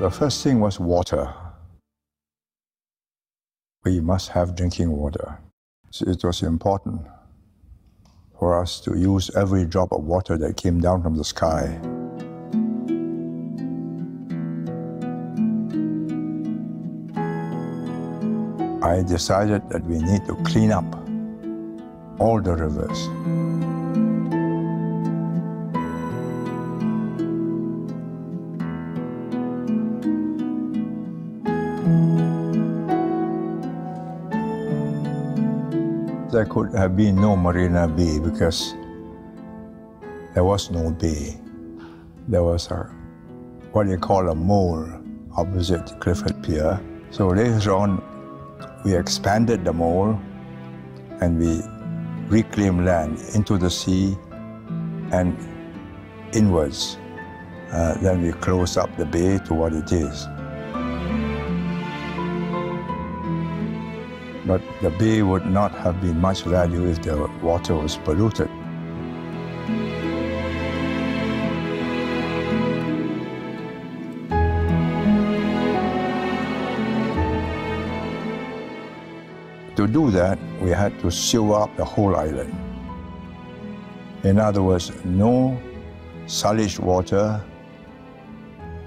the first thing was water. We must have drinking water. So it was important for us to use every drop of water that came down from the sky. I decided that we need to clean up all the rivers. There could have been no Marina Bay because there was no bay. There was what they call a mole opposite Clifford Pier. So later on, we expanded the mole and we reclaimed land into the sea and inwards. Then we closed up the bay to what it is. But the bay would not have been much value if the water was polluted. To do that, we had to sewer up the whole island. In other words, no sludge water,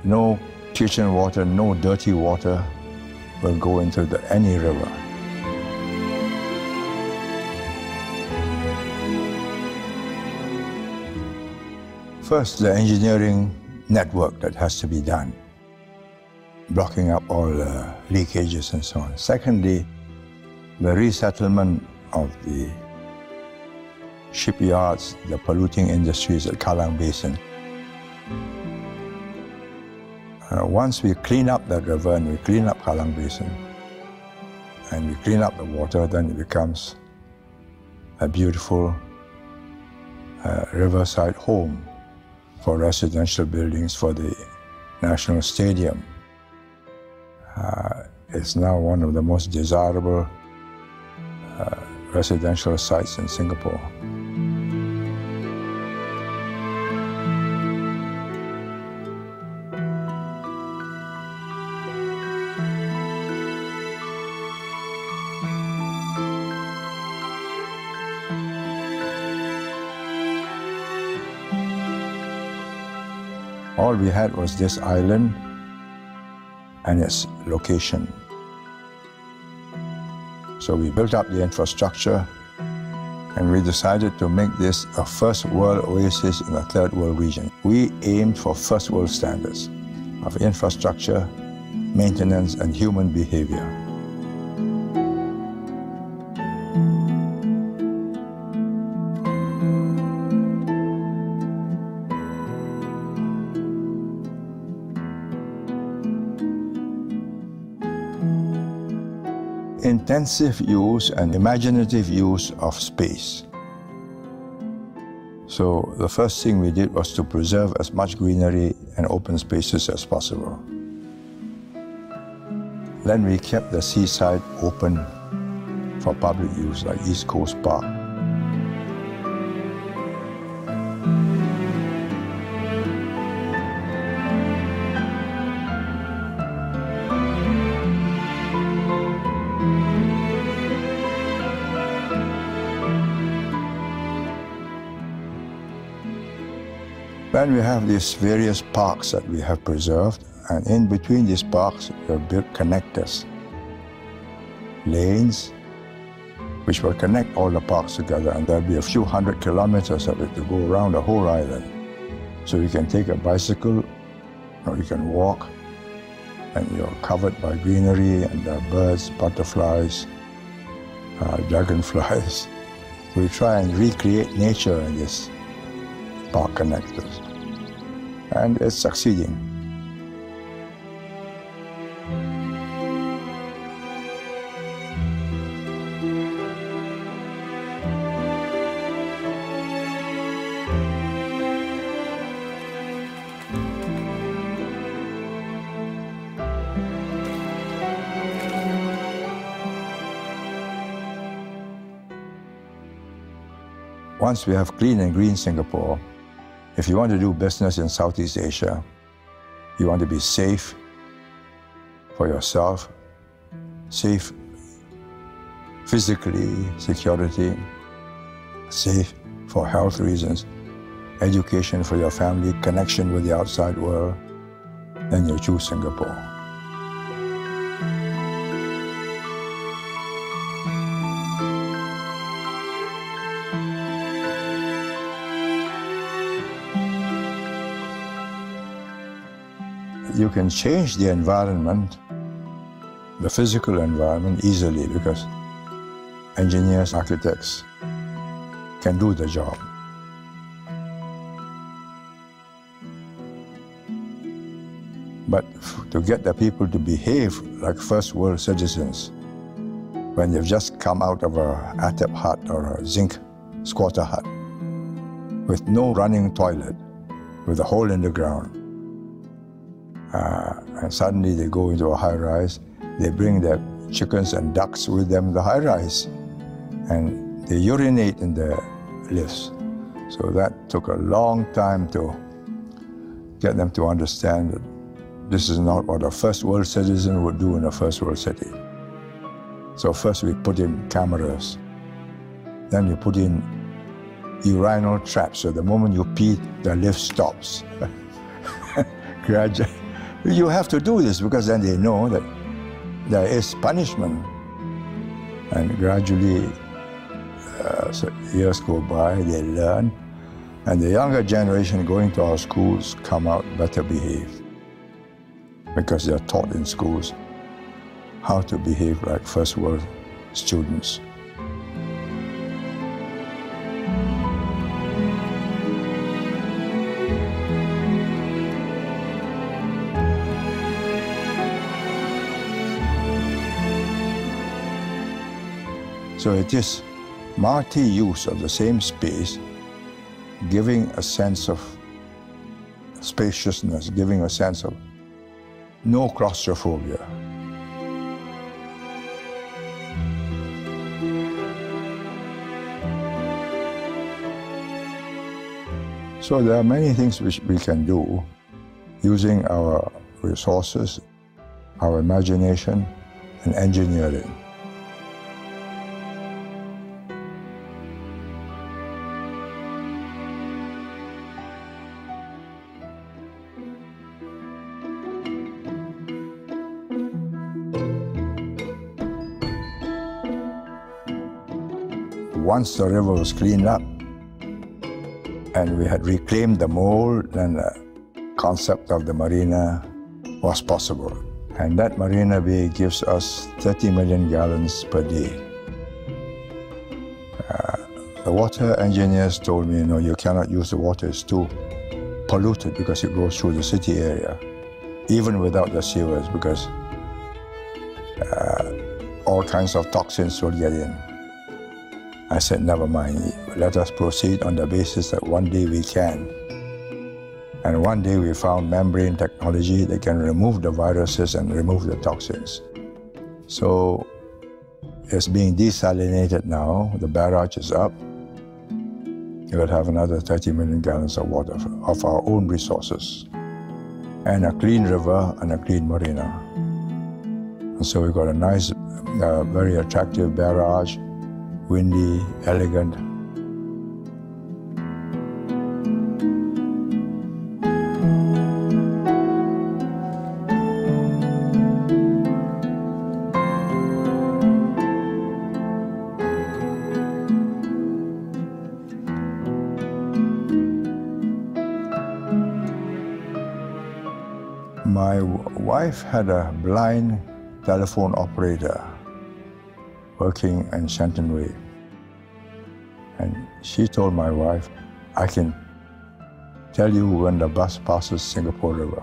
no kitchen water, no dirty water will go into any river. First, the engineering network that has to be done, blocking up all leakages and so on. Secondly, the resettlement of the shipyards, the polluting industries at Kallang Basin. Once we clean up that river and we clean up Kallang Basin and we clean up the water, then it becomes a beautiful riverside home for residential buildings for the National Stadium. It's now one of the most desirable residential sites in Singapore. All we had was this island and its location. So we built up the infrastructure and we decided to make this a first world oasis in a third world region. We aimed for first world standards of infrastructure, maintenance, and human behavior. Intensive use and imaginative use of space. So the first thing we did was to preserve as much greenery and open spaces as possible. Then we kept the seaside open for public use, like East Coast Park. Then we have these various parks that we have preserved, and in between these parks we have built connectors, lanes, which will connect all the parks together, and there'll be a few hundred kilometers of it to go around the whole island. So you can take a bicycle, or you can walk, and you're covered by greenery, and there are birds, butterflies, dragonflies. We try and recreate nature in this park connectors, and it's succeeding. Once we have clean and green Singapore, if you want to do business in Southeast Asia, you want to be safe, for yourself, safe physically, security, safe for health reasons, education for your family, connection with the outside world, then you choose Singapore. You can change the environment, the physical environment, easily because engineers, architects can do the job. But to get the people to behave like first world citizens, when they've just come out of a atap hut or a zinc squatter hut with no running toilet, with a hole in the ground, and suddenly they go into a high-rise, they bring their chickens and ducks with them in the high-rise, and they urinate in the lifts. So that took a long time to get them to understand that this is not what a first world citizen would do in a first world city. So first we put in cameras, then you put in urinal traps, so the moment you pee, the lift stops. Gradually. You have to do this because then they know that there is punishment. And gradually, so years go by, they learn, and the younger generation going to our schools come out better behaved because they're taught in schools how to behave like first world students. So it is multi-use of the same space, giving a sense of spaciousness, giving a sense of no claustrophobia. So there are many things which we can do using our resources, our imagination, and engineering. Once the river was cleaned up and we had reclaimed the mold, then the concept of the marina was possible. And that marina bay gives us 30 million gallons per day. The water engineers told me, no, you cannot use the water, it's too polluted because it goes through the city area, even without the sewers, because all kinds of toxins will get in. I said, never mind, let us proceed on the basis that one day we can. And one day we found membrane technology that can remove the viruses and remove the toxins. So it's being desalinated now, the barrage is up. You will have another 30 million gallons of water of our own resources, and a clean river and a clean marina. And so we've got a nice, very attractive barrage, windy, elegant. My wife had a blind telephone operator working in Shenton Way. And she told my wife, I can tell you when the bus passes Singapore River.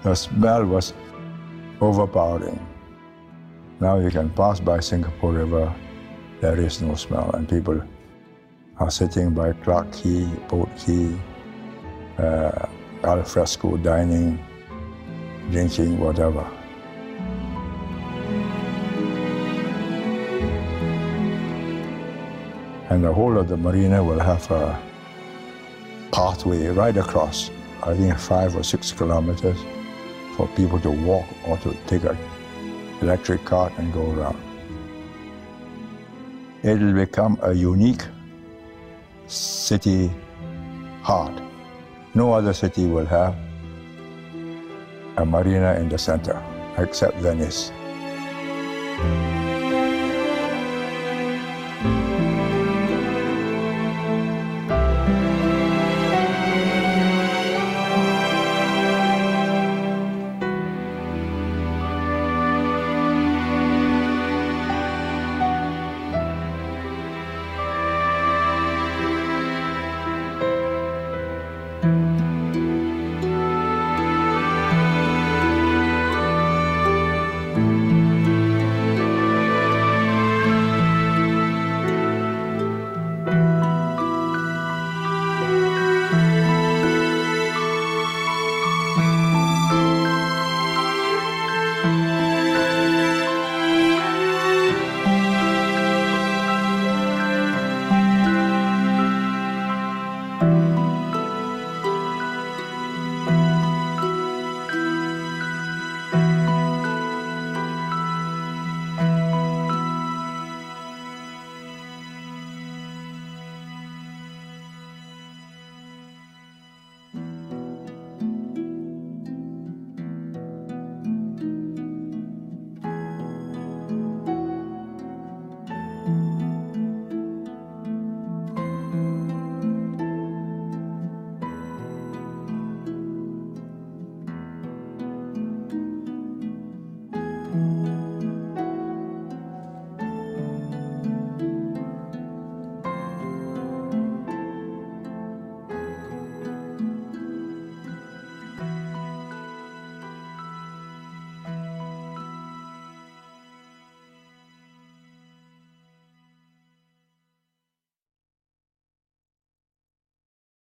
The smell was overpowering. Now you can pass by Singapore River, there is no smell, and people are sitting by Clarke Quay, Boat Quay, al fresco dining, drinking, whatever. And the whole of the marina will have a pathway right across, I think 5 or 6 kilometers, for people to walk or to take an electric cart and go around. It will become a unique city heart. No other city will have a marina in the center except Venice.